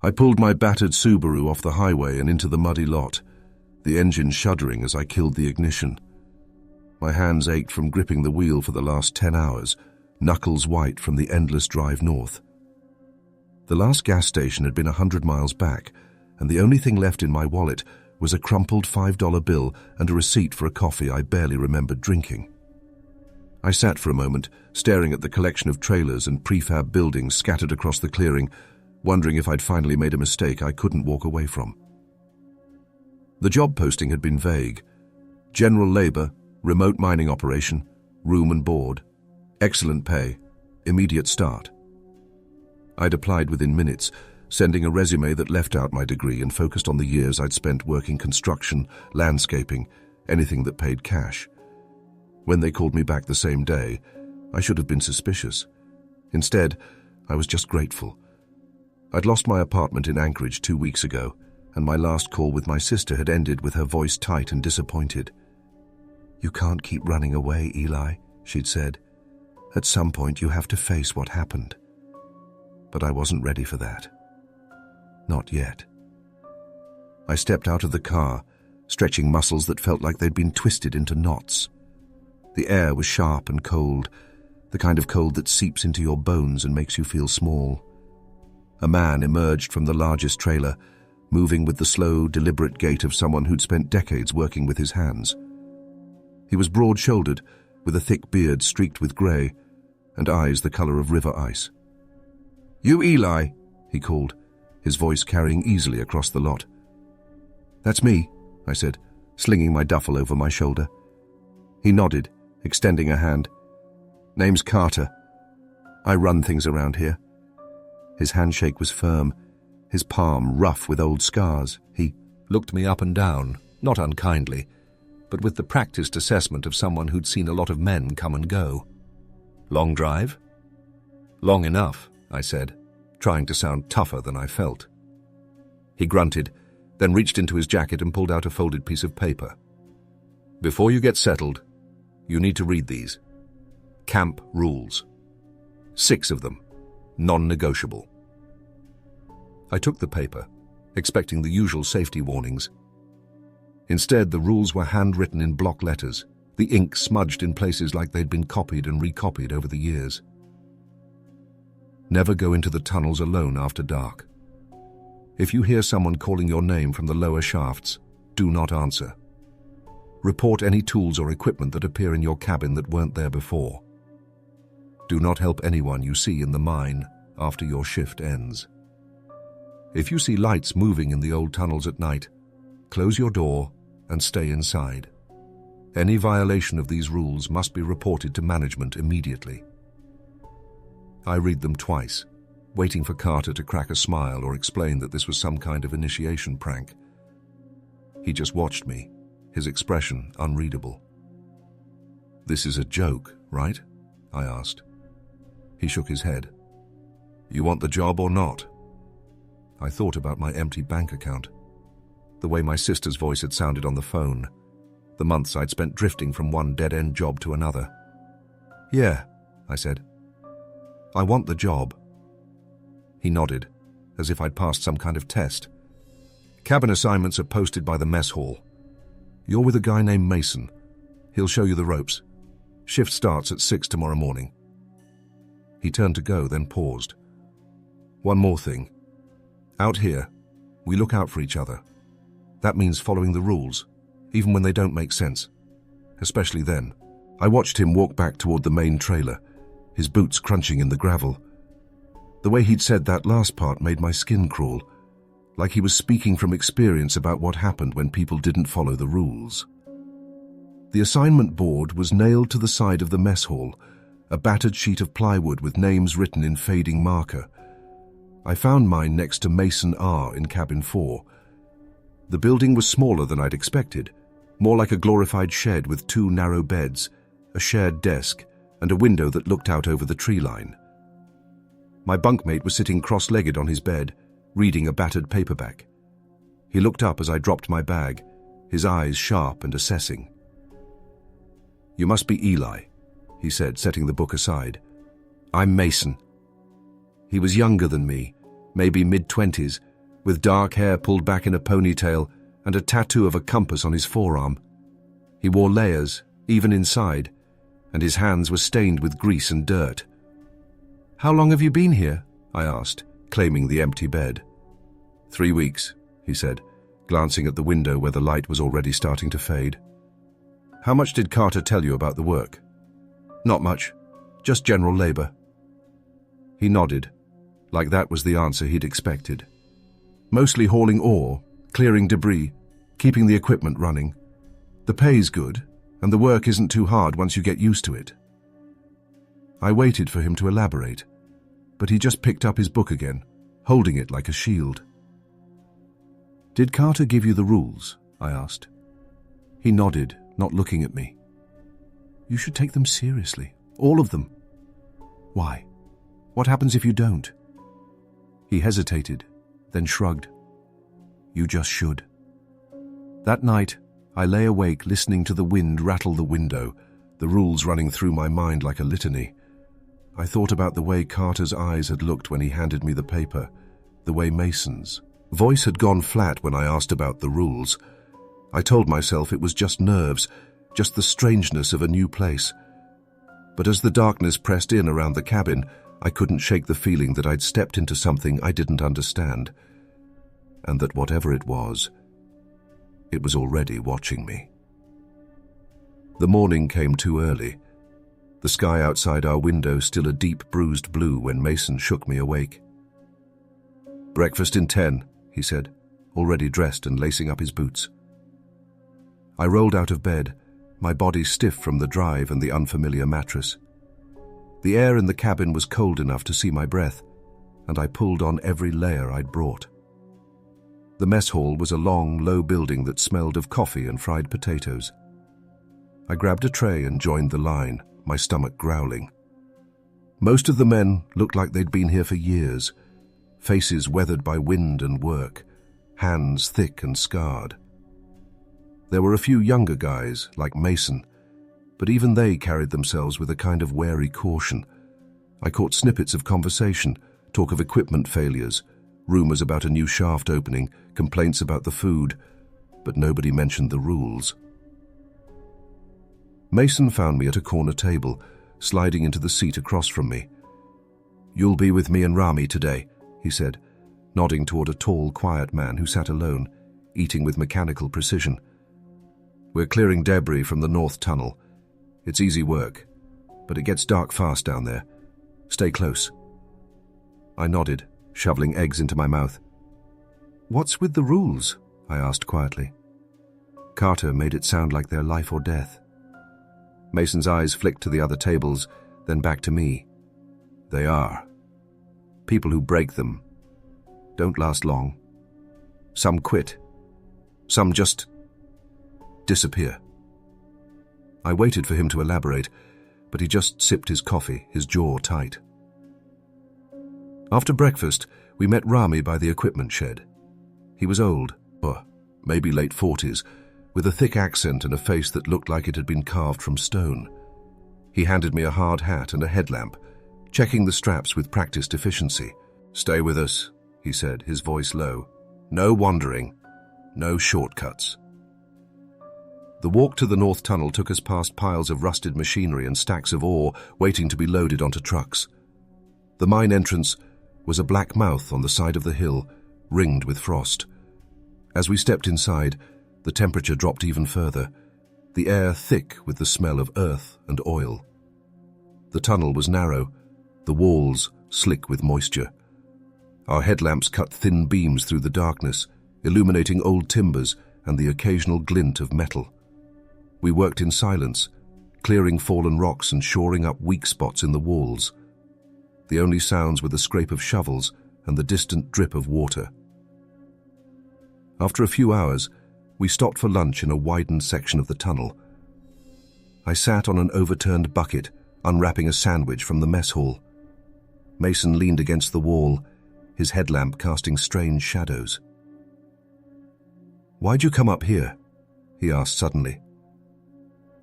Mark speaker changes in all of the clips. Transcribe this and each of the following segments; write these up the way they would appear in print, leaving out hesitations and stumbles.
Speaker 1: I pulled my battered Subaru off the highway and into the muddy lot, the engine shuddering as I killed the ignition. My hands ached from gripping the wheel for the last 10 hours, knuckles white from the endless drive north. The last gas station had been 100 miles back, and the only thing left in my wallet was a crumpled $5 bill and a receipt for a coffee I barely remembered drinking. I sat for a moment, staring at the collection of trailers and prefab buildings scattered across the clearing, wondering if I'd finally made a mistake I couldn't walk away from. The job posting had been vague. General labor, remote mining operation, room and board, excellent pay, immediate start. I'd applied within minutes, sending a resume that left out my degree and focused on the years I'd spent working construction, landscaping, anything that paid cash. When they called me back the same day, I should have been suspicious. Instead, I was just grateful. I'd lost my apartment in Anchorage 2 weeks ago, and my last call with my sister had ended with her voice tight and disappointed. "You can't keep running away, Eli," she'd said. "At some point you have to face what happened." But I wasn't ready for that. Not yet. I stepped out of the car, stretching muscles that felt like they'd been twisted into knots. The air was sharp and cold, the kind of cold that seeps into your bones and makes you feel small. A man emerged from the largest trailer, moving with the slow, deliberate gait of someone who'd spent decades working with his hands. He was broad-shouldered, with a thick beard streaked with grey, and eyes the colour of river ice. "You Eli," he called, his voice carrying easily across the lot. "That's me," I said, slinging my duffel over my shoulder. He nodded, extending a hand. "Name's Carter. I run things around here." His handshake was firm, his palm rough with old scars. He looked me up and down, not unkindly, but with the practiced assessment of someone who'd seen a lot of men come and go. "Long drive?" "Long enough," I said, trying to sound tougher than I felt. He grunted, then reached into his jacket and pulled out a folded piece of paper. "Before you get settled, you need to read these. Camp rules. 6 of them, non-negotiable." I took the paper, expecting the usual safety warnings. Instead, the rules were handwritten in block letters, the ink smudged in places like they'd been copied and recopied over the years. Never go into the tunnels alone after dark. If you hear someone calling your name from the lower shafts, do not answer. Report any tools or equipment that appear in your cabin that weren't there before. Do not help anyone you see in the mine after your shift ends. If you see lights moving in the old tunnels at night, close your door and stay inside. Any violation of these rules must be reported to management immediately. I read them twice, waiting for Carter to crack a smile or explain that this was some kind of initiation prank. He just watched me, his expression unreadable. "This is a joke, right?" I asked. He shook his head. "You want the job or not?" I thought about my empty bank account, the way my sister's voice had sounded on the phone, the months I'd spent drifting from one dead-end job to another. "Yeah," I said. "I want the job." He nodded, as if I'd passed some kind of test. "Cabin assignments are posted by the mess hall. You're with a guy named Mason. He'll show you the ropes. Shift starts at 6 tomorrow morning." He turned to go, then paused. "One more thing. Out here, we look out for each other. That means following the rules, even when they don't make sense. Especially then." I watched him walk back toward the main trailer, his boots crunching in the gravel. The way he'd said that last part made my skin crawl, like he was speaking from experience about what happened when people didn't follow the rules. The assignment board was nailed to the side of the mess hall, a battered sheet of plywood with names written in fading marker. I found mine next to Mason R in cabin 4. The building was smaller than I'd expected, more like a glorified shed with 2 narrow beds, a shared desk, and a window that looked out over the tree line. My bunkmate was sitting cross-legged on his bed, reading a battered paperback. He looked up as I dropped my bag, his eyes sharp and assessing. "You must be Eli," he said, setting the book aside. "I'm Mason." He was younger than me, maybe mid-20s, with dark hair pulled back in a ponytail and a tattoo of a compass on his forearm. He wore layers, even inside, and his hands were stained with grease and dirt. "How long have you been here?" I asked, claiming the empty bed. 3 weeks, he said, glancing at the window where the light was already starting to fade. "How much did Carter tell you about the work?" "Not much, just general labor." He nodded, like that was the answer he'd expected. "Mostly hauling ore, clearing debris, keeping the equipment running. The pay's good, and the work isn't too hard once you get used to it." I waited for him to elaborate, but he just picked up his book again, holding it like a shield. "Did Carter give you the rules?" I asked. He nodded, not looking at me. "You should take them seriously, all of them." "Why? What happens if you don't?" He hesitated, then shrugged. "You just should." That night, I lay awake listening to the wind rattle the window, the rules running through my mind like a litany. I thought about the way Carter's eyes had looked when he handed me the paper, the way Mason's voice had gone flat when I asked about the rules. I told myself it was just nerves, just the strangeness of a new place. But as the darkness pressed in around the cabin, I couldn't shake the feeling that I'd stepped into something I didn't understand, and that whatever it was already watching me. The morning came too early. The sky outside our window still a deep bruised blue when Mason shook me awake. "Breakfast in 10, he said, already dressed and lacing up his boots. I rolled out of bed, my body stiff from the drive and the unfamiliar mattress. The air in the cabin was cold enough to see my breath, and I pulled on every layer I'd brought. The mess hall was a long, low building that smelled of coffee and fried potatoes. I grabbed a tray and joined the line, my stomach growling. Most of the men looked like they'd been here for years, faces weathered by wind and work, hands thick and scarred. There were a few younger guys, like Mason, but even they carried themselves with a kind of wary caution. I caught snippets of conversation, talk of equipment failures, rumors about a new shaft opening, complaints about the food, but nobody mentioned the rules. Mason found me at a corner table, sliding into the seat across from me. "You'll be with me and Rami today," he said, nodding toward a tall, quiet man who sat alone, eating with mechanical precision. "We're clearing debris from the north tunnel. It's easy work, but it gets dark fast down there. Stay close." I nodded, shoveling eggs into my mouth. "What's with the rules?" I asked quietly. Carter made it sound like their life or death. Mason's eyes flicked to the other tables, then back to me. "They are. People who break them don't last long. Some quit. Some just disappear." I waited for him to elaborate, but he just sipped his coffee, his jaw tight. After breakfast, we met Rami by the equipment shed. He was old, or maybe late 40s, with a thick accent and a face that looked like it had been carved from stone. He handed me a hard hat and a headlamp, checking the straps with practiced efficiency. "Stay with us," he said, his voice low. "No wandering, no shortcuts." The walk to the north tunnel took us past piles of rusted machinery and stacks of ore waiting to be loaded onto trucks. The mine entrance was a black mouth on the side of the hill, ringed with frost. As we stepped inside, the temperature dropped even further, the air thick with the smell of earth and oil. The tunnel was narrow, the walls slick with moisture. Our headlamps cut thin beams through the darkness, illuminating old timbers and the occasional glint of metal. We worked in silence, clearing fallen rocks and shoring up weak spots in the walls. The only sounds were the scrape of shovels and the distant drip of water. After a few hours, we stopped for lunch in a widened section of the tunnel. I sat on an overturned bucket, unwrapping a sandwich from the mess hall. Mason leaned against the wall, his headlamp casting strange shadows. "Why'd you come up here?" he asked suddenly.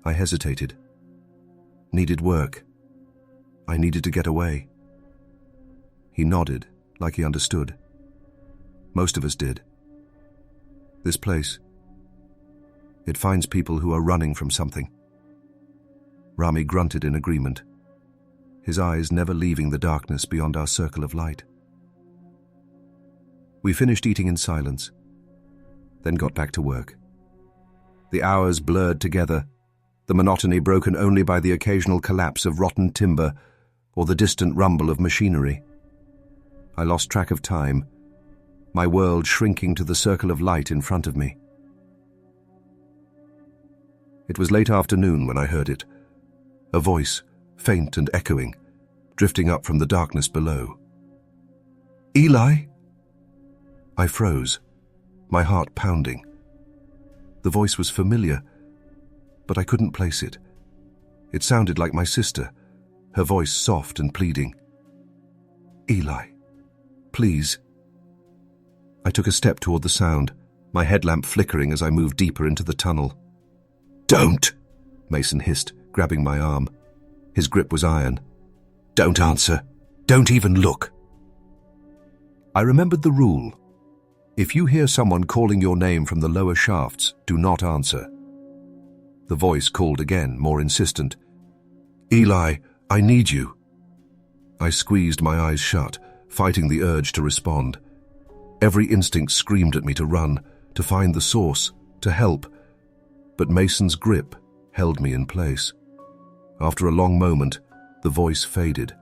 Speaker 1: I hesitated. Needed work. I needed to get away. He nodded, like he understood. Most of us did. This place, it finds people who are running from something. Rami grunted in agreement, his eyes never leaving the darkness beyond our circle of light. We finished eating in silence, then got back to work. The hours blurred together, the monotony broken only by the occasional collapse of rotten timber or the distant rumble of machinery. I lost track of time, my world shrinking to the circle of light in front of me. It was late afternoon when I heard it, a voice, faint and echoing, drifting up from the darkness below. "Eli?" I froze, my heart pounding. The voice was familiar, but I couldn't place it. It sounded like my sister, her voice soft and pleading. "Eli, please." I took a step toward the sound, my headlamp flickering as I moved deeper into the tunnel. "Don't!" Mason hissed, grabbing my arm. His grip was iron. "Don't answer. Don't even look." I remembered the rule. If you hear someone calling your name from the lower shafts, do not answer. The voice called again, more insistent. "Eli, I need you." I squeezed my eyes shut, fighting the urge to respond. Every instinct screamed at me to run, to find the source, to help. But Mason's grip held me in place. After a long moment, the voice faded,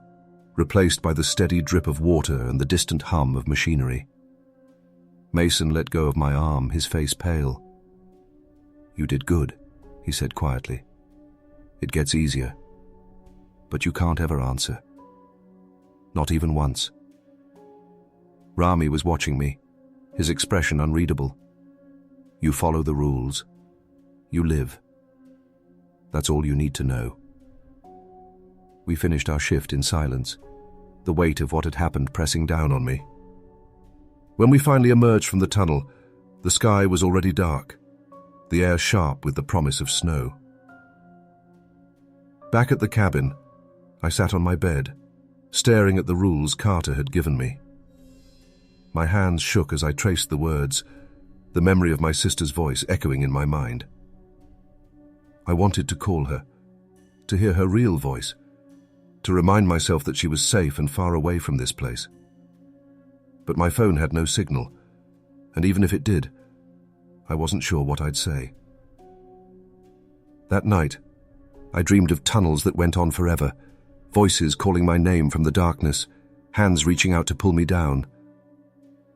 Speaker 1: replaced by the steady drip of water and the distant hum of machinery. Mason let go of my arm, his face pale. "You did good," he said quietly. "It gets easier. But you can't ever answer. Not even once." Rami was watching me, his expression unreadable. "You follow the rules. You live. That's all you need to know." We finished our shift in silence, the weight of what had happened pressing down on me. When we finally emerged from the tunnel, the sky was already dark, the air sharp with the promise of snow. Back at the cabin, I sat on my bed, staring at the rules Carter had given me. My hands shook as I traced the words, the memory of my sister's voice echoing in my mind. I wanted to call her, to hear her real voice, to remind myself that she was safe and far away from this place. But my phone had no signal, and even if it did, I wasn't sure what I'd say. That night, I dreamed of tunnels that went on forever, voices calling my name from the darkness, hands reaching out to pull me down.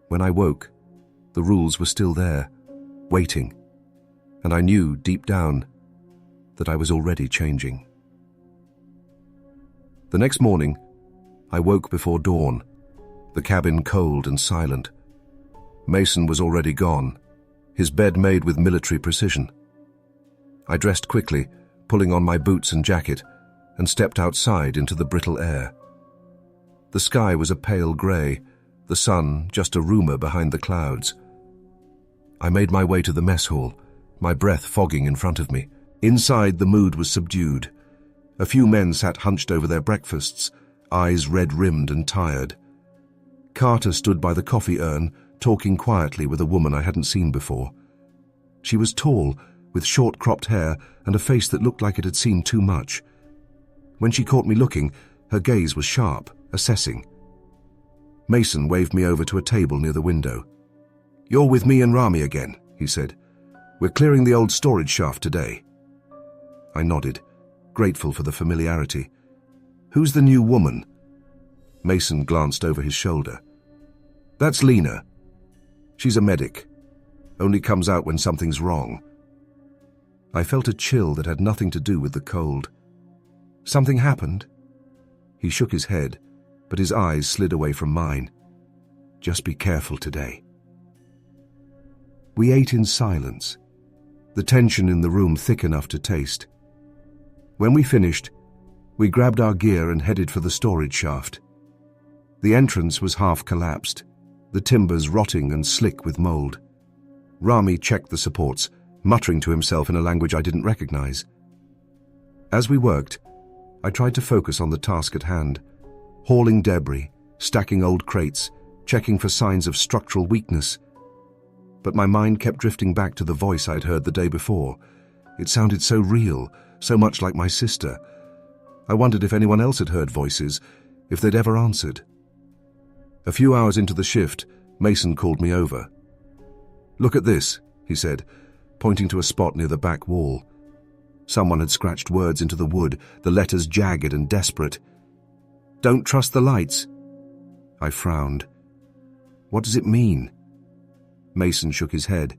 Speaker 1: When I woke, the rules were still there, waiting, and I knew deep down that I was already changing. The next morning, I woke before dawn, the cabin cold and silent. Mason was already gone, his bed made with military precision. I dressed quickly, pulling on my boots and jacket, and stepped outside into the brittle air. The sky was a pale grey, the sun just a rumour behind the clouds. I made my way to the mess hall, my breath fogging in front of me. Inside, the mood was subdued. A few men sat hunched over their breakfasts, eyes red-rimmed and tired. Carter stood by the coffee urn, talking quietly with a woman I hadn't seen before. She was tall, with short-cropped hair and a face that looked like it had seen too much. When she caught me looking, her gaze was sharp, assessing. Mason waved me over to a table near the window. "You're with me and Rami again," he said. "We're clearing the old storage shaft today." I nodded, grateful for the familiarity. "Who's the new woman?" Mason glanced over his shoulder. "That's Lena. She's a medic. Only comes out when something's wrong." I felt a chill that had nothing to do with the cold. "Something happened?" He shook his head, but his eyes slid away from mine. "Just be careful today." We ate in silence, the tension in the room thick enough to taste. When we finished, we grabbed our gear and headed for the storage shaft. The entrance was half collapsed, the timbers rotting and slick with mold. Rami checked the supports, muttering to himself in a language I didn't recognize. As we worked, I tried to focus on the task at hand, hauling debris, stacking old crates, checking for signs of structural weakness. But my mind kept drifting back to the voice I'd heard the day before. It sounded so real, so much like my sister. I wondered if anyone else had heard voices, if they'd ever answered. A few hours into the shift, Mason called me over. "Look at this," he said, pointing to a spot near the back wall. Someone had scratched words into the wood, the letters jagged and desperate. "Don't trust the lights." I frowned. "What does it mean?" Mason shook his head.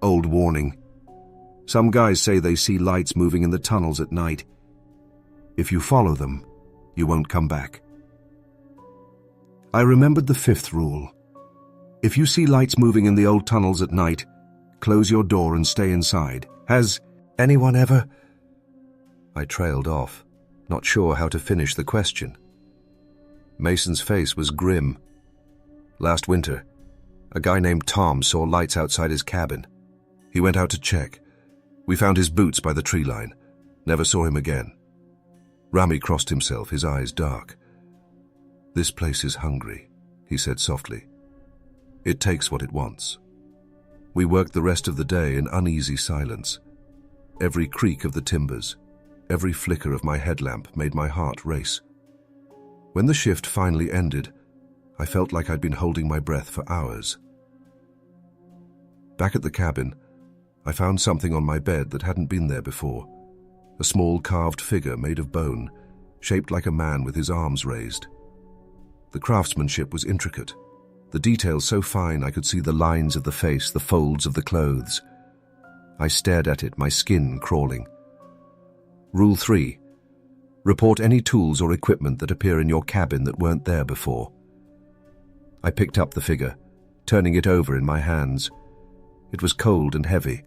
Speaker 1: "Old warning. Some guys say they see lights moving in the tunnels at night. If you follow them, you won't come back." I remembered the 5th rule. If you see lights moving in the old tunnels at night, close your door and stay inside. Has anyone ever... I trailed off, not sure how to finish the question. Mason's face was grim. "Last winter, a guy named Tom saw lights outside his cabin. He went out to check. We found his boots by the tree line. Never saw him again." Rami crossed himself, his eyes dark. "This place is hungry," he said softly. "It takes what it wants." We worked the rest of the day in uneasy silence. Every creak of the timbers, every flicker of my headlamp made my heart race. When the shift finally ended, I felt like I'd been holding my breath for hours. Back at the cabin, I found something on my bed that hadn't been there before. A small carved figure made of bone, shaped like a man with his arms raised. The craftsmanship was intricate, the details so fine I could see the lines of the face, the folds of the clothes. I stared at it, my skin crawling. Rule 3. Report any tools or equipment that appear in your cabin that weren't there before. I picked up the figure, turning it over in my hands. It was cold and heavy,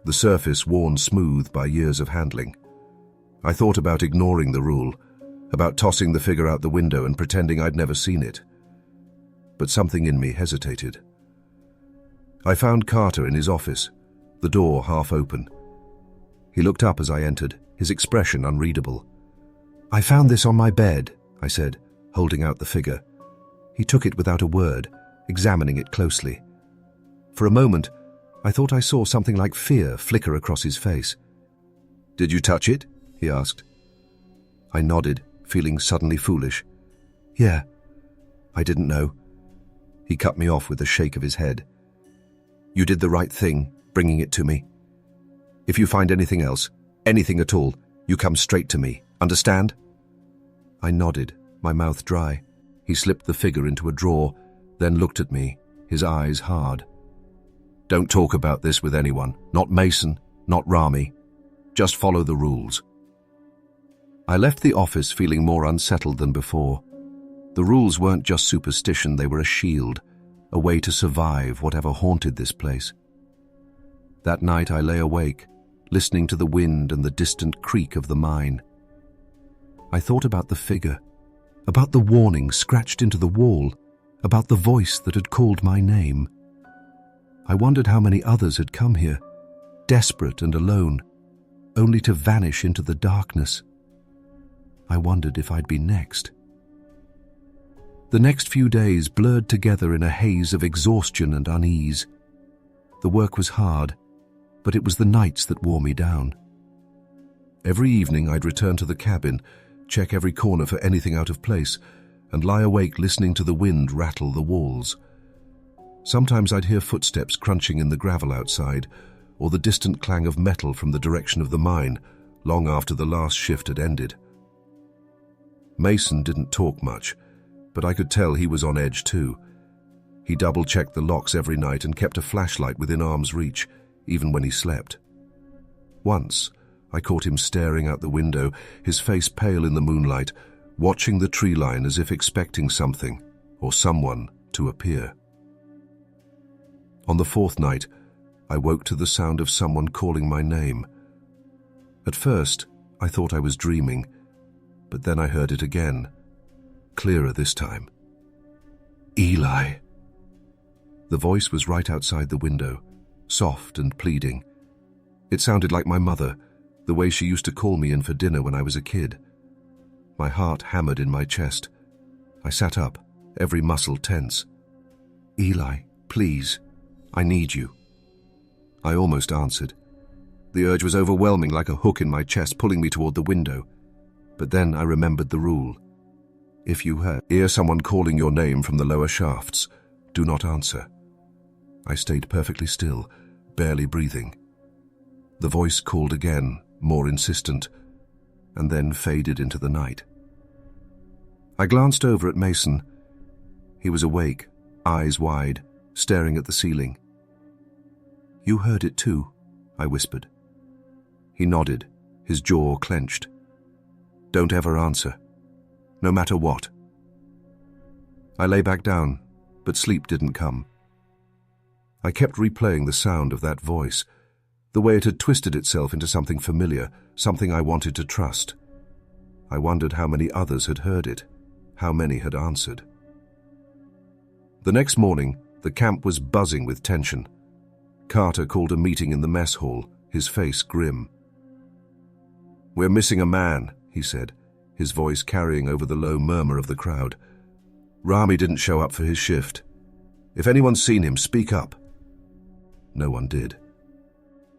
Speaker 1: the surface worn smooth by years of handling. I thought about ignoring the rule, about tossing the figure out the window and pretending I'd never seen it. But something in me hesitated. I found Carter in his office, the door half open. He looked up as I entered, his expression unreadable. "I found this on my bed," I said, holding out the figure. He took it without a word, examining it closely. For a moment, I thought I saw something like fear flicker across his face. "Did you touch it?" he asked. I nodded, feeling suddenly foolish. "Yeah, I didn't know." He cut me off with a shake of his head. "You did the right thing, bringing it to me. If you find anything else, anything at all, you come straight to me. Understand?" I nodded, my mouth dry. He slipped the figure into a drawer, then looked at me, his eyes hard. "Don't talk about this with anyone. Not Mason, not Rami. Just follow the rules." I left the office feeling more unsettled than before. The rules weren't just superstition, they were a shield, a way to survive whatever haunted this place. That night I lay awake, listening to the wind and the distant creak of the mine. I thought about the figure, about the warning scratched into the wall, about the voice that had called my name. I wondered how many others had come here, desperate and alone, only to vanish into the darkness. I wondered if I'd be next. The next few days blurred together in a haze of exhaustion and unease. The work was hard, but it was the nights that wore me down. Every evening I'd return to the cabin, check every corner for anything out of place, and lie awake listening to the wind rattle the walls. Sometimes I'd hear footsteps crunching in the gravel outside, or the distant clang of metal from the direction of the mine, long after the last shift had ended. Mason didn't talk much, but I could tell he was on edge too. He double-checked the locks every night and kept a flashlight within arm's reach, even when he slept. Once, I caught him staring out the window, his face pale in the moonlight, watching the tree line as if expecting something, or someone, to appear. On the 4th night, I woke to the sound of someone calling my name. At first, I thought I was dreaming, but then I heard it again, clearer this time. "Eli." The voice was right outside the window, soft and pleading. It sounded like my mother, the way she used to call me in for dinner when I was a kid. My heart hammered in my chest. I sat up, every muscle tense. "Eli, please, I need you." I almost answered. The urge was overwhelming, like a hook in my chest, pulling me toward the window. But then I remembered the rule. If you hear someone calling your name from the lower shafts, do not answer. I stayed perfectly still, barely breathing. The voice called again, more insistent, and then faded into the night. I glanced over at Mason. He was awake, eyes wide, staring at the ceiling. "You heard it too," I whispered. He nodded, his jaw clenched. "Don't ever answer, no matter what." I lay back down, but sleep didn't come. I kept replaying the sound of that voice, the way it had twisted itself into something familiar, something I wanted to trust. I wondered how many others had heard it, how many had answered. The next morning, the camp was buzzing with tension. Carter called a meeting in the mess hall, his face grim. "We're missing a man," he said, his voice carrying over the low murmur of the crowd. "Rami didn't show up for his shift. If anyone's seen him, speak up." No one did.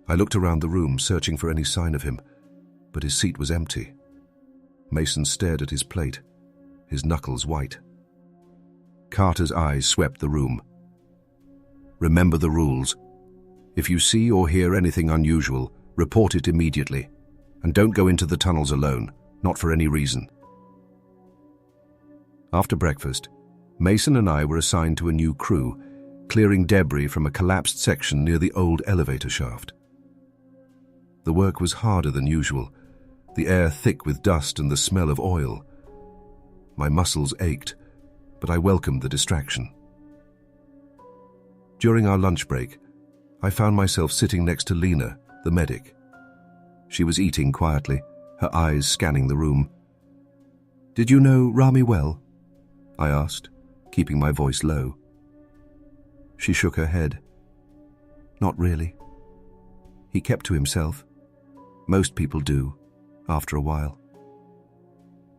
Speaker 1: I looked around the room, searching for any sign of him, but his seat was empty. Mason stared at his plate, his knuckles white. Carter's eyes swept the room. "Remember the rules. If you see or hear anything unusual, report it immediately. And don't go into the tunnels alone, not for any reason." After breakfast, Mason and I were assigned to a new crew, clearing debris from a collapsed section near the old elevator shaft. The work was harder than usual, the air thick with dust and the smell of oil. My muscles ached, but I welcomed the distraction. During our lunch break, I found myself sitting next to Lena, the medic. She was eating quietly, her eyes scanning the room. "Did you know Rami well?" I asked, keeping my voice low. She shook her head. "Not really. He kept to himself. Most people do, after a while."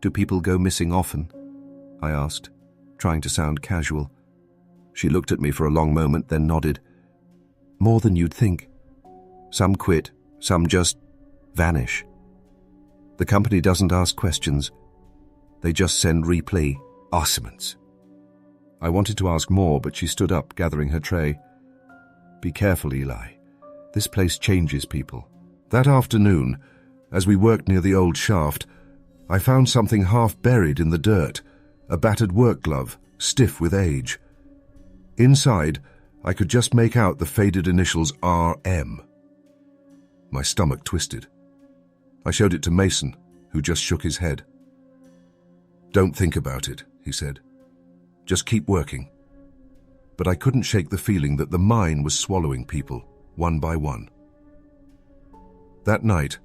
Speaker 1: "Do people go missing often?" I asked, trying to sound casual. She looked at me for a long moment, then nodded. "More than you'd think. Some quit, some just vanish. The company doesn't ask questions. They just send replay oscillants." I wanted to ask more, but she stood up, gathering her tray. "Be careful, Eli. This place changes people." That afternoon, as we worked near the old shaft, I found something half buried in the dirt, a battered work glove, stiff with age. Inside, I could just make out the faded initials RM. My stomach twisted. I showed it to Mason, who just shook his head. "Don't think about it," he said. "Just keep working." But I couldn't shake the feeling that the mine was swallowing people, one by one. That night,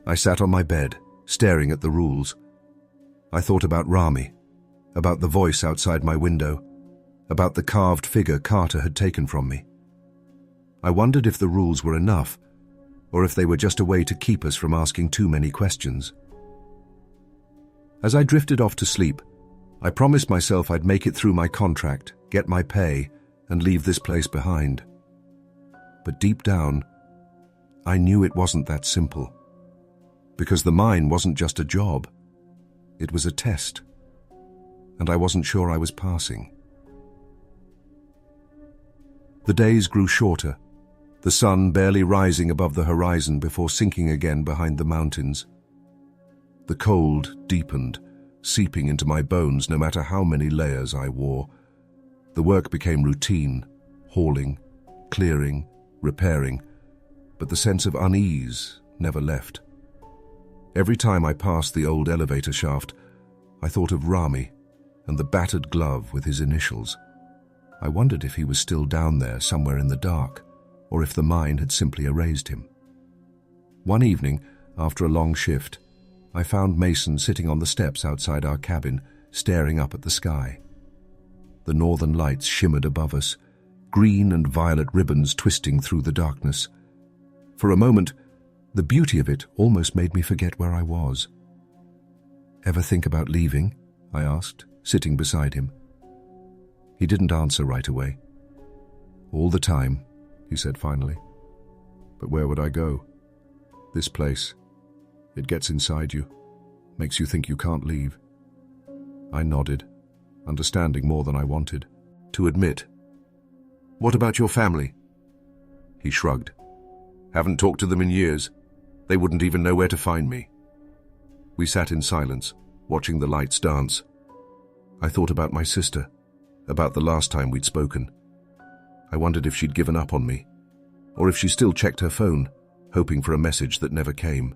Speaker 1: I sat on my bed, staring at the rules. I thought about Rami, about the voice outside my window, about the carved figure Carter had taken from me. I wondered if the rules were enough, or if they were just a way to keep us from asking too many questions. As I drifted off to sleep, I promised myself I'd make it through my contract, get my pay, and leave this place behind. But deep down, I knew it wasn't that simple. Because the mine wasn't just a job. It was a test. And I wasn't sure I was passing. The days grew shorter, the sun barely rising above the horizon before sinking again behind the mountains. The cold deepened, seeping into my bones no matter how many layers I wore. The work became routine, hauling, clearing, repairing, but the sense of unease never left. Every time I passed the old elevator shaft, I thought of Rami and the battered glove with his initials. I wondered if he was still down there somewhere in the dark, or if the mine had simply erased him. One evening, after a long shift, I found Mason sitting on the steps outside our cabin, staring up at the sky. The northern lights shimmered above us, green and violet ribbons twisting through the darkness. For a moment, the beauty of it almost made me forget where I was. "Ever think about leaving?" I asked, sitting beside him. He didn't answer right away. "All the time," he said finally. "But where would I go? This place. It gets inside you, makes you think you can't leave." I nodded, understanding more than I wanted to admit. "What about your family?" He shrugged. "Haven't talked to them in years. They wouldn't even know where to find me." We sat in silence, watching the lights dance. I thought about my sister, about the last time we'd spoken. I wondered if she'd given up on me, or if she still checked her phone, hoping for a message that never came.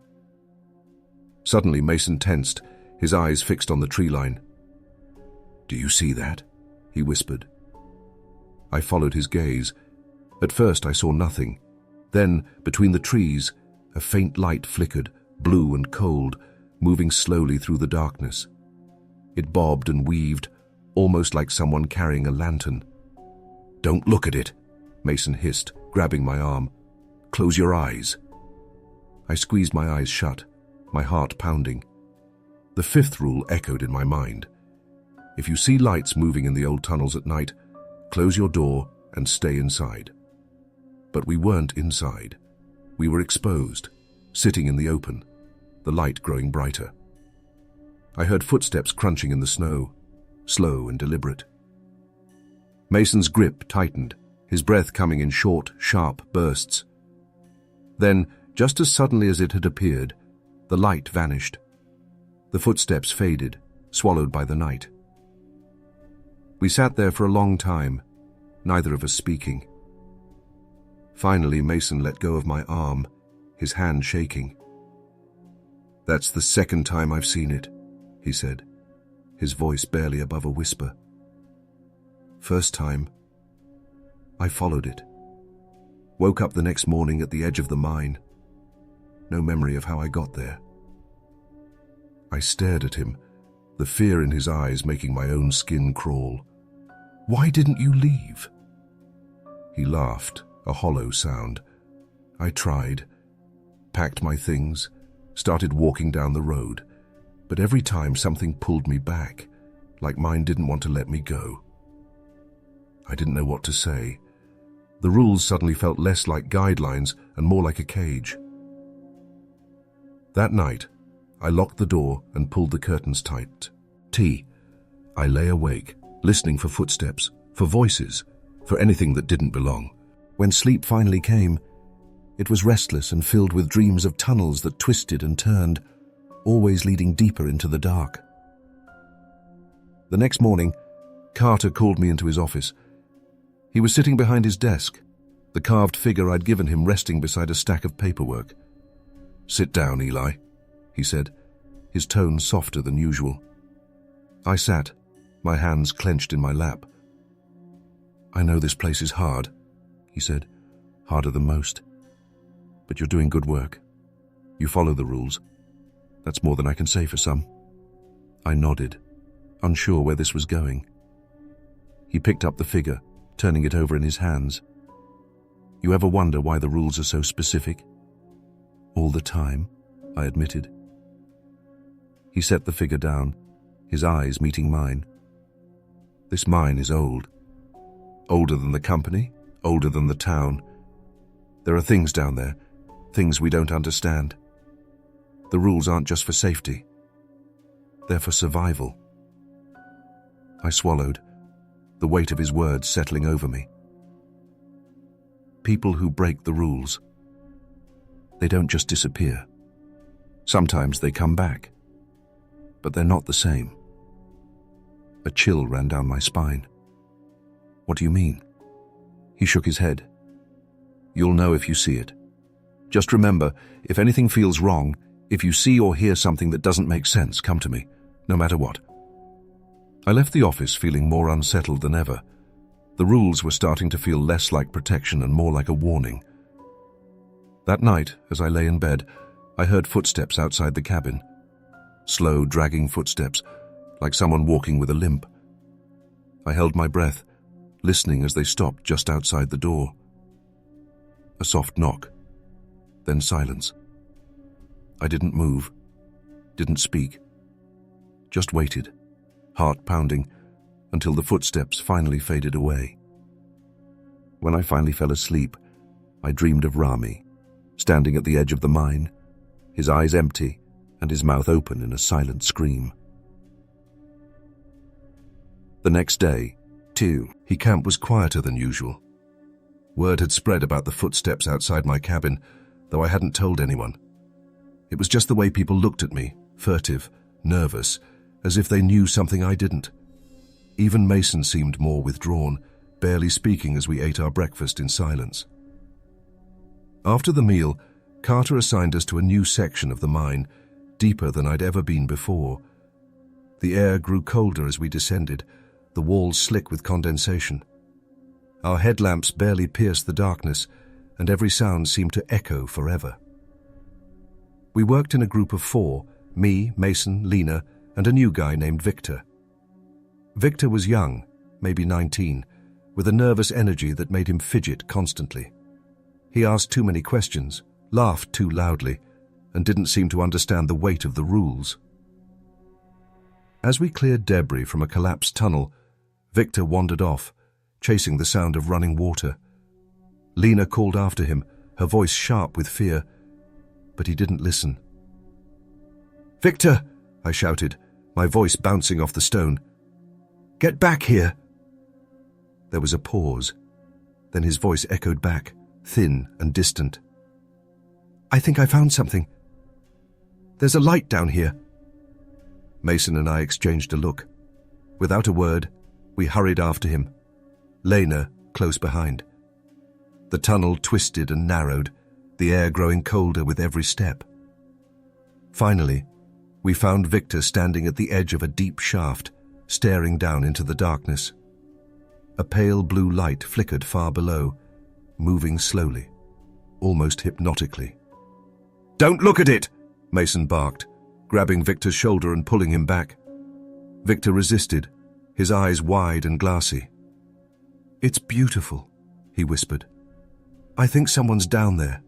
Speaker 1: Suddenly, Mason tensed, his eyes fixed on the tree line. "Do you see that?" he whispered. I followed his gaze. At first I saw nothing. Then, between the trees, a faint light flickered, blue and cold, moving slowly through the darkness. It bobbed and weaved, almost like someone carrying a lantern. "Don't look at it," Mason hissed, grabbing my arm. "Close your eyes." I squeezed my eyes shut, my heart pounding. The fifth rule echoed in my mind. If you see lights moving in the old tunnels at night, close your door and stay inside. But we weren't inside. We were exposed, sitting in the open, the light growing brighter. I heard footsteps crunching in the snow, slow and deliberate. Mason's grip tightened, his breath coming in short, sharp bursts. Then, just as suddenly as it had appeared, the light vanished. The footsteps faded, swallowed by the night. We sat there for a long time, neither of us speaking. Finally, Mason let go of my arm, his hand shaking. "That's the second time I've seen it," he said, his voice barely above a whisper. "First time, I followed it. Woke up the next morning at the edge of the mine. No memory of how I got there." I stared at him, the fear in his eyes making my own skin crawl. "Why didn't you leave?" He laughed, a hollow sound. I tried, packed my things, started walking down the road, but every time something pulled me back, like mine didn't want to let me go. I didn't know what to say. The rules suddenly felt less like guidelines and more like a cage. That night, I locked the door and pulled the curtains tight. I lay awake, listening for footsteps, for voices, for anything that didn't belong. When sleep finally came, it was restless and filled with dreams of tunnels that twisted and turned, always leading deeper into the dark. The next morning, Carter called me into his office. He was sitting behind his desk, the carved figure I'd given him resting beside a stack of paperwork. "Sit down, Eli," he said, his tone softer than usual. I sat, my hands clenched in my lap. "I know this place is hard," he said, "harder than most. But you're doing good work. You follow the rules. That's more than I can say for some." I nodded, unsure where this was going. He picked up the figure, turning it over in his hands. "You ever wonder why the rules are so specific?" "All the time," I admitted. He set the figure down, his eyes meeting mine. "This mine is old. Older than the company, older than the town. There are things down there, things we don't understand. The rules aren't just for safety. They're for survival." I swallowed, the weight of his words settling over me. People who break the rules, they don't just disappear. Sometimes they come back, but they're not the same. A chill ran down my spine. "What do you mean?" He shook his head. "You'll know if you see it. Just remember, if anything feels wrong, if you see or hear something that doesn't make sense, come to me, no matter what." I left the office feeling more unsettled than ever. The rules were starting to feel less like protection and more like a warning. That night, as I lay in bed, I heard footsteps outside the cabin. Slow, dragging footsteps, like someone walking with a limp. I held my breath, listening as they stopped just outside the door. A soft knock, then silence. I didn't move, didn't speak, just waited, heart pounding, until the footsteps finally faded away. When I finally fell asleep, I dreamed of Rami, standing at the edge of the mine, his eyes empty and his mouth open in a silent scream. The next day, too, camp was quieter than usual. Word had spread about the footsteps outside my cabin, though I hadn't told anyone. It was just the way people looked at me, furtive, nervous, as if they knew something I didn't. Even Mason seemed more withdrawn, barely speaking as we ate our breakfast in silence. After the meal, Carter assigned us to a new section of the mine, deeper than I'd ever been before. The air grew colder as we descended, the walls slick with condensation. Our headlamps barely pierced the darkness, and every sound seemed to echo forever. We worked in a group of 4, me, Mason, Lena, and a new guy named Victor. Victor was young, maybe 19, with a nervous energy that made him fidget constantly. He asked too many questions, laughed too loudly, and didn't seem to understand the weight of the rules. As we cleared debris from a collapsed tunnel, Victor wandered off, chasing the sound of running water. Lena called after him, her voice sharp with fear, but he didn't listen. "Victor!" I shouted, my voice bouncing off the stone. "Get back here!" There was a pause. Then his voice echoed back, thin and distant. "I think I found something. There's a light down here." Mason and I exchanged a look. Without a word, we hurried after him, Lena close behind. The tunnel twisted and narrowed, the air growing colder with every step. Finally, we found Victor standing at the edge of a deep shaft, staring down into the darkness. A pale blue light flickered far below, moving slowly, almost hypnotically. "Don't look at it!" Mason barked, grabbing Victor's shoulder and pulling him back. Victor resisted, his eyes wide and glassy. "It's beautiful," he whispered. "I think someone's down there.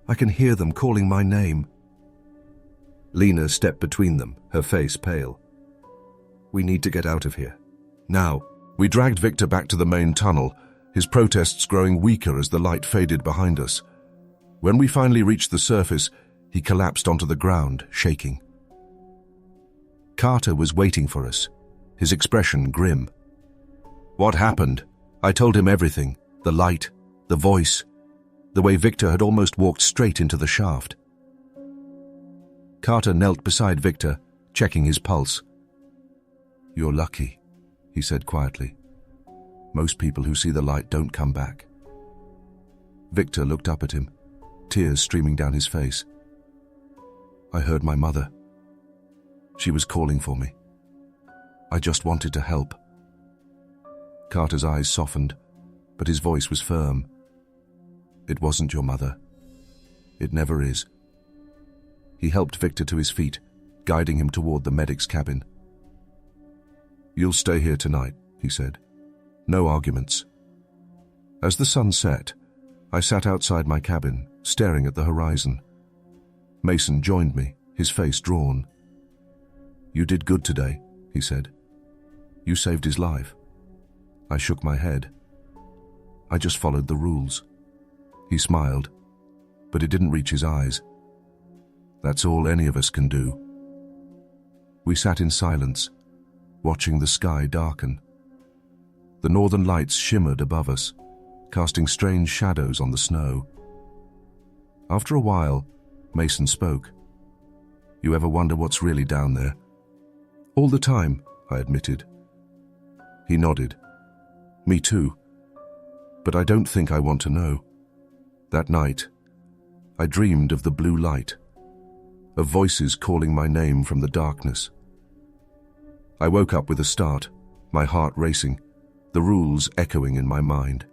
Speaker 1: I can hear them calling my name." Lena stepped between them, her face pale. "We need to get out of here. Now." We dragged Victor back to the main tunnel, his protests growing weaker as the light faded behind us. When we finally reached the surface, he collapsed onto the ground, shaking. Carter was waiting for us, his expression grim. "What happened?" I told him everything, the light, the voice, the way Victor had almost walked straight into the shaft. Carter knelt beside Victor, checking his pulse. "You're lucky," he said quietly. "Most people who see the light don't come back." Victor looked up at him, tears streaming down his face. "I heard my mother. She was calling for me. I just wanted to help." Carter's eyes softened, but his voice was firm. "It wasn't your mother. It never is." He helped Victor to his feet, guiding him toward the medic's cabin. "You'll stay here tonight," he said. "No arguments." As the sun set, I sat outside my cabin, staring at the horizon. Mason joined me, his face drawn. "You did good today," he said. "You saved his life." I shook my head. "I just followed the rules." He smiled, but it didn't reach his eyes. "That's all any of us can do." We sat in silence, watching the sky darken. The northern lights shimmered above us, casting strange shadows on the snow. After a while, Mason spoke. "You ever wonder what's really down there?" "All the time," I admitted. He nodded. "Me too. But I don't think I want to know." That night, I dreamed of the blue light, of voices calling my name from the darkness. I woke up with a start, my heart racing, the rules echoing in my mind.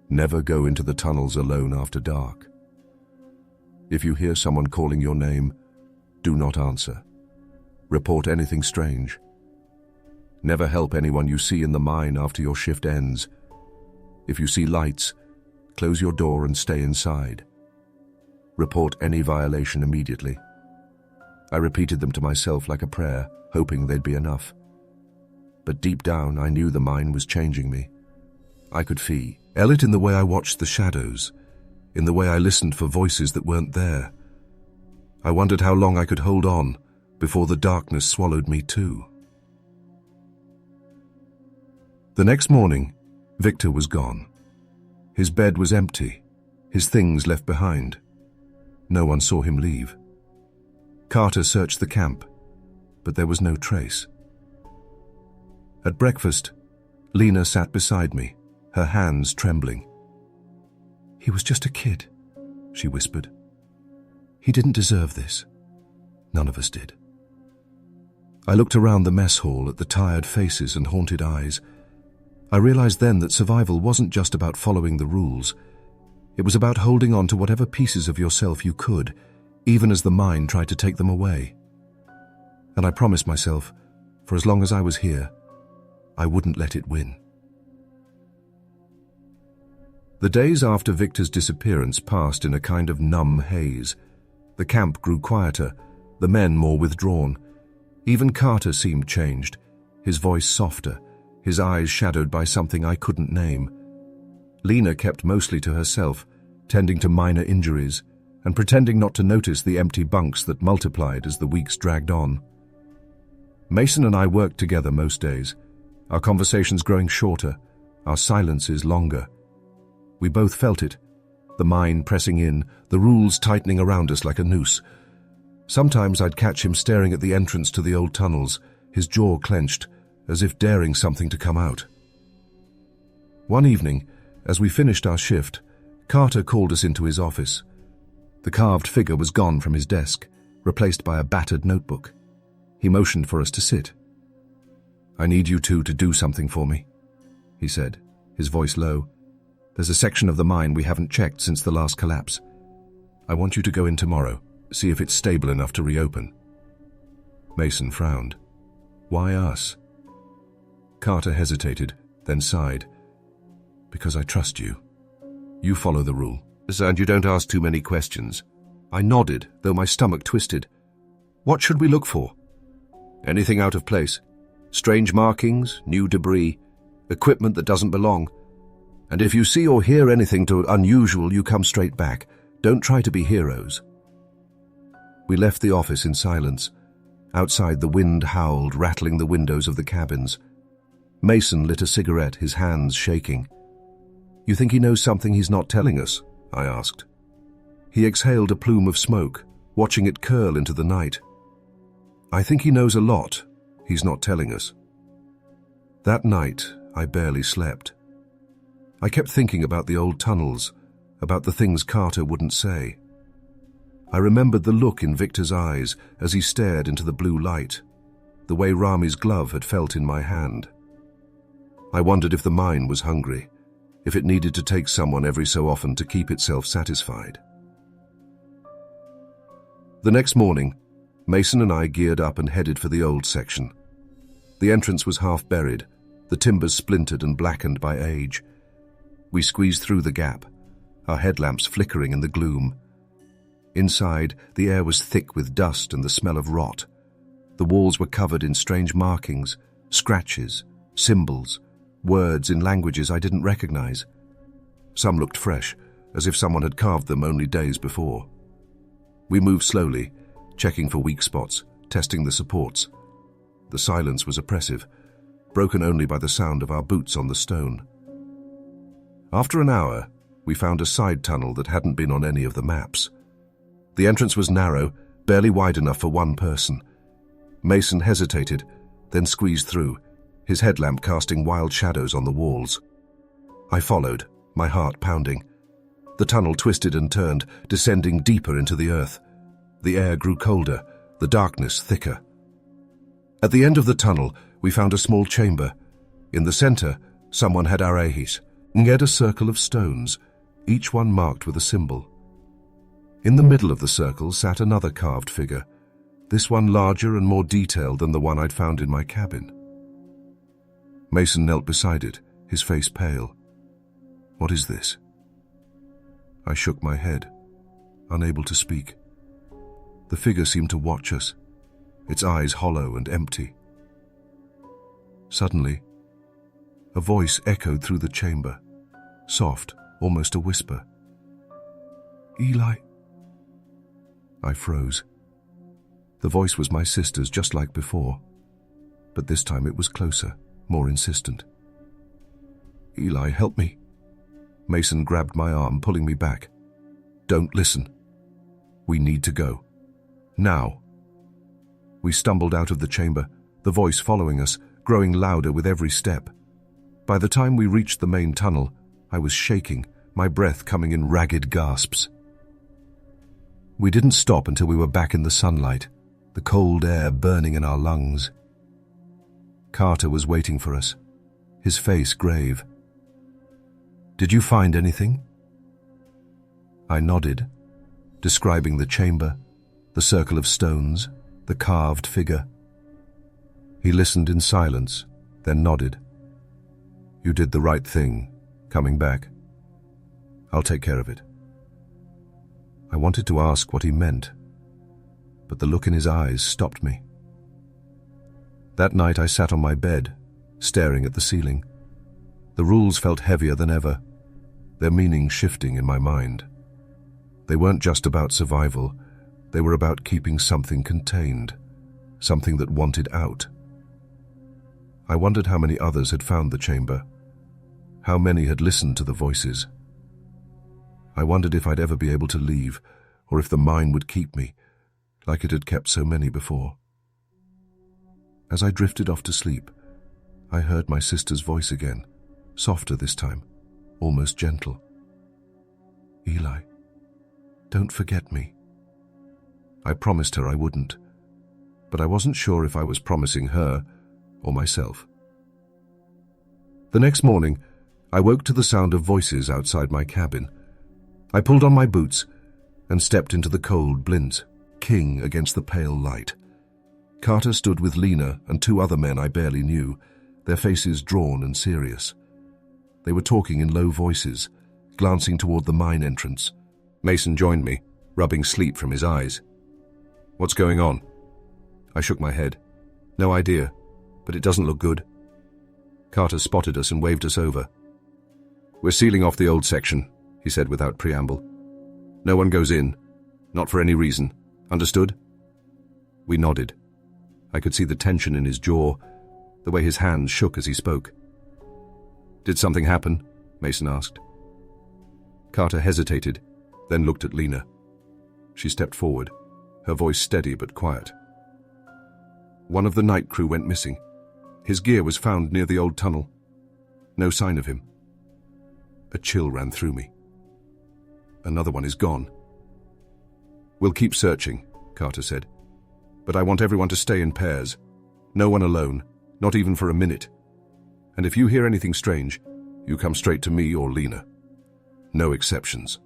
Speaker 1: Never go into the tunnels alone after dark. If you hear someone calling your name, do not answer. Report anything strange. Never help anyone you see in the mine after your shift ends. If you see lights, close your door and stay inside. Report any violation immediately. I repeated them to myself like a prayer, hoping they'd be enough. But deep down, I knew the mine was changing me. I could feel it in the way I watched the shadows, in the way I listened for voices that weren't there. I wondered how long I could hold on before the darkness swallowed me too. The next morning, Victor was gone. His bed was empty, his things left behind. No one saw him leave. Carter searched the camp, but there was no trace. At breakfast, Lena sat beside me, her hands trembling. "He was just a kid," she whispered. "He didn't deserve this. None of us did." I looked around the mess hall at the tired faces and haunted eyes. I realized then that survival wasn't just about following the rules. It was about holding on to whatever pieces of yourself you could, even as the mine tried to take them away. And I promised myself, for as long as I was here, I wouldn't let it win. The days after Victor's disappearance passed in a kind of numb haze. The camp grew quieter, the men more withdrawn. Even Carter seemed changed, his voice softer, his eyes shadowed by something I couldn't name. Lena kept mostly to herself, tending to minor injuries, and pretending not to notice the empty bunks that multiplied as the weeks dragged on. Mason and I worked together most days, our conversations growing shorter, our silences longer. We both felt it, the mine pressing in, the rules tightening around us like a noose. Sometimes I'd catch him staring at the entrance to the old tunnels, his jaw clenched, as if daring something to come out. One evening, as we finished our shift, Carter called us into his office. The carved figure was gone from his desk, replaced by a battered notebook. He motioned for us to sit. "I need you two to do something for me," he said, his voice low. "There's a section of the mine we haven't checked since the last collapse. I want you to go in tomorrow, see if it's stable enough to reopen." Mason frowned. "Why us?" Carter hesitated, then sighed. "Because I trust you. You follow the rule, and you don't ask too many questions." I nodded, though my stomach twisted. "What should we look for?" "Anything out of place. Strange markings, new debris, equipment that doesn't belong. And if you see or hear anything too unusual, you come straight back. Don't try to be heroes." We left the office in silence. Outside, the wind howled, rattling the windows of the cabins. Mason lit a cigarette, his hands shaking. "You think he knows something he's not telling us?" I asked. He exhaled a plume of smoke, watching it curl into the night. "I think he knows a lot he's not telling us." That night, I barely slept. I kept thinking about the old tunnels, about the things Carter wouldn't say. I remembered the look in Victor's eyes as he stared into the blue light, the way Rami's glove had felt in my hand. I wondered if the mine was hungry, if it needed to take someone every so often to keep itself satisfied. The next morning, Mason and I geared up and headed for the old section. The entrance was half buried, the timbers splintered and blackened by age. We squeezed through the gap, our headlamps flickering in the gloom. Inside, the air was thick with dust and the smell of rot. The walls were covered in strange markings, scratches, symbols, words in languages I didn't recognize. Some looked fresh, as if someone had carved them only days before. We moved slowly, checking for weak spots, testing the supports. The silence was oppressive, broken only by the sound of our boots on the stone. After an hour, we found a side tunnel that hadn't been on any of the maps. The entrance was narrow, barely wide enough for one person. Mason hesitated, then squeezed through, his headlamp casting wild shadows on the walls. I followed, my heart pounding. The tunnel twisted and turned, descending deeper into the earth. The air grew colder, the darkness thicker. At the end of the tunnel, we found a small chamber. In the center, someone had arehis, a circle of stones, each one marked with a symbol. In the middle of the circle sat another carved figure, this one larger and more detailed than the one I'd found in my cabin. Mason knelt beside it, his face pale. "What is this?" I shook my head, unable to speak. The figure seemed to watch us, its eyes hollow and empty. Suddenly, a voice echoed through the chamber, soft, almost a whisper. "Eli." I froze. The voice was my sister's, just like before, but this time it was closer, more insistent. "Eli, help me." Mason grabbed my arm, pulling me back. "Don't listen. We need to go. Now." We stumbled out of the chamber, the voice following us, growing louder with every step. By the time we reached the main tunnel, I was shaking, my breath coming in ragged gasps. We didn't stop until we were back in the sunlight, the cold air burning in our lungs. Carter was waiting for us, his face grave. "Did you find anything?" I nodded, describing the chamber, the circle of stones, the carved figure. He listened in silence, then nodded. "You did the right thing, coming back. I'll take care of it." I wanted to ask what he meant, but the look in his eyes stopped me. That night I sat on my bed, staring at the ceiling. The rules felt heavier than ever, their meaning shifting in my mind. They weren't just about survival, they were about keeping something contained, something that wanted out. I wondered how many others had found the chamber, how many had listened to the voices. I wondered if I'd ever be able to leave, or if the mine would keep me, like it had kept so many before. As I drifted off to sleep, I heard my sister's voice again, softer this time, almost gentle. "Eli, don't forget me." I promised her I wouldn't, but I wasn't sure if I was promising her or myself. The next morning, I woke to the sound of voices outside my cabin. I pulled on my boots and stepped into the cold Blint, king against the pale light. Carter stood with Lena and two other men I barely knew, their faces drawn and serious. They were talking in low voices, glancing toward the mine entrance. Mason joined me, rubbing sleep from his eyes. "What's going on?" I shook my head. "No idea, but it doesn't look good." Carter spotted us and waved us over. "We're sealing off the old section," he said without preamble. "No one goes in, not for any reason. Understood?" We nodded. I could see the tension in his jaw, the way his hands shook as he spoke. "Did something happen?" Mason asked. Carter hesitated, then looked at Lena. She stepped forward, her voice steady but quiet. "One of the night crew went missing. His gear was found near the old tunnel. No sign of him." A chill ran through me. "Another one is gone." "We'll keep searching," Carter said. "But I want everyone to stay in pairs. No one alone, not even for a minute. And if you hear anything strange, you come straight to me or Lena. No exceptions."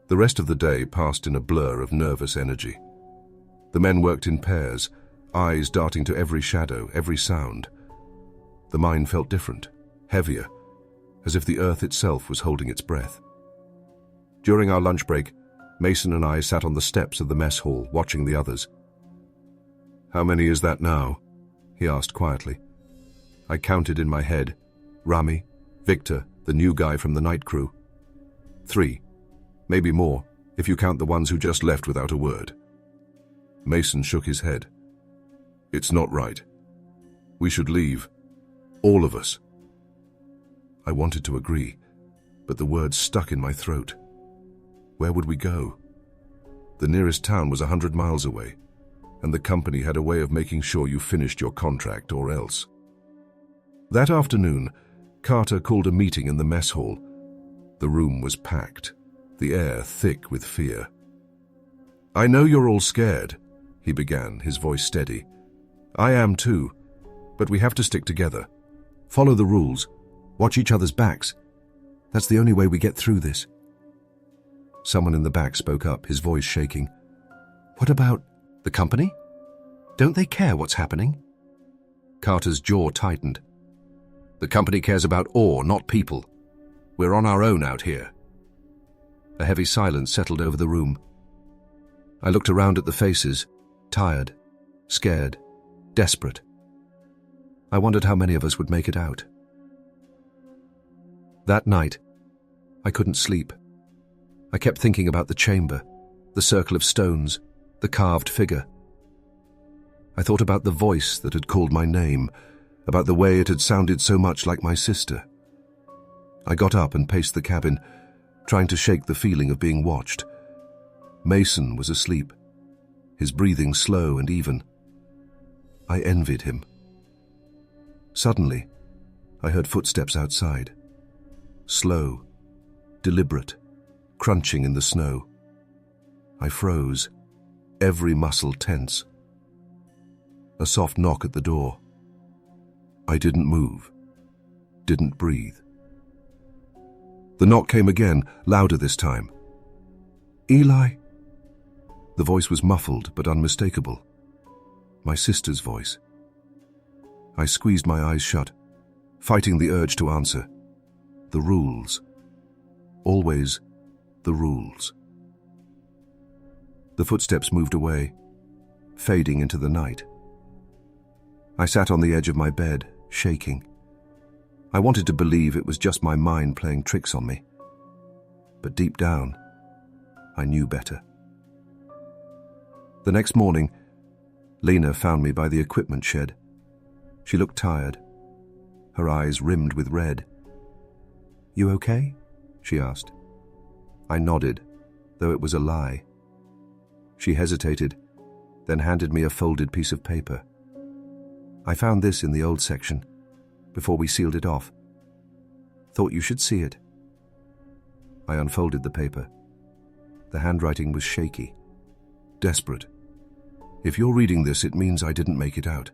Speaker 1: The rest of the day passed in a blur of nervous energy. The men worked in pairs, eyes darting to every shadow, every sound. The mine felt different, heavier, as if the earth itself was holding its breath. During our lunch break, Mason and I sat on the steps of the mess hall, watching the others. "How many is that now?" he asked quietly. I counted in my head. Rami, Victor, the new guy from the night crew. 3. Maybe more, if you count the ones who just left without a word. Mason shook his head. "It's not right. We should leave. All of us." I wanted to agree, but the words stuck in my throat. Where would we go? The nearest town was 100 miles away, and the company had a way of making sure you finished your contract or else. That afternoon, Carter called a meeting in the mess hall. The room was packed, the air thick with fear. "I know you're all scared," he began, his voice steady. "I am too, but we have to stick together. Follow the rules. Watch each other's backs. That's the only way we get through this." Someone in the back spoke up, his voice shaking. "What about the company? Don't they care what's happening?" Carter's jaw tightened. "The company cares about ore, not people. We're on our own out here." A heavy silence settled over the room. I looked around at the faces, tired, scared, desperate. I wondered how many of us would make it out. That night, I couldn't sleep. I kept thinking about the chamber, the circle of stones, the carved figure. I thought about the voice that had called my name, about the way it had sounded so much like my sister. I got up and paced the cabin, trying to shake the feeling of being watched. Mason was asleep, his breathing slow and even. I envied him. Suddenly, I heard footsteps outside. Slow, deliberate, crunching in the snow. I froze, every muscle tense. A soft knock at the door. I didn't move, didn't breathe. The knock came again, louder this time. "Eli?" The voice was muffled but unmistakable. My sister's voice. I squeezed my eyes shut, fighting the urge to answer. The rules. Always the rules. The footsteps moved away, fading into the night. I sat on the edge of my bed, shaking. I wanted to believe it was just my mind playing tricks on me. But deep down, I knew better. The next morning, Lena found me by the equipment shed. She looked tired, her eyes rimmed with red. "You okay?" she asked. I nodded, though it was a lie. She hesitated, then handed me a folded piece of paper. "I found this in the old section, before we sealed it off. Thought you should see it." I unfolded the paper. The handwriting was shaky, desperate. "If you're reading this, it means I didn't make it out.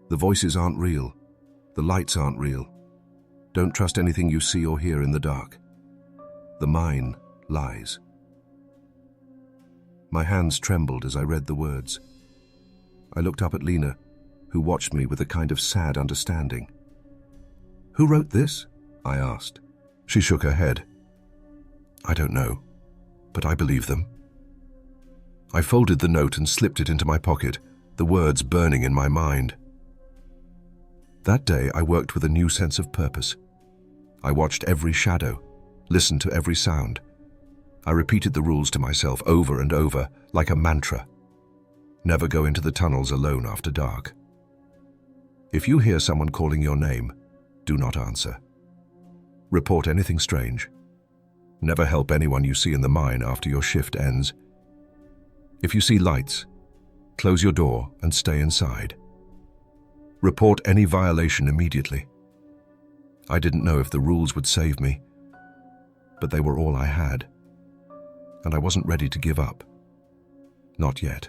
Speaker 1: The voices aren't real. The lights aren't real. Don't trust anything you see or hear in the dark. The mine lies." My hands trembled as I read the words. I looked up at Lena, who watched me with a kind of sad understanding. "Who wrote this?" I asked. She shook her head. "I don't know, but I believe them." I folded the note and slipped it into my pocket, the words burning in my mind. That day I worked with a new sense of purpose. I watched every shadow, listened to every sound. I repeated the rules to myself over and over, like a mantra. Never go into the tunnels alone after dark. If you hear someone calling your name, do not answer. Report anything strange. Never help anyone you see in the mine after your shift ends. If you see lights, close your door and stay inside. Report any violation immediately. I didn't know if the rules would save me, but they were all I had, and I wasn't ready to give up. Not yet.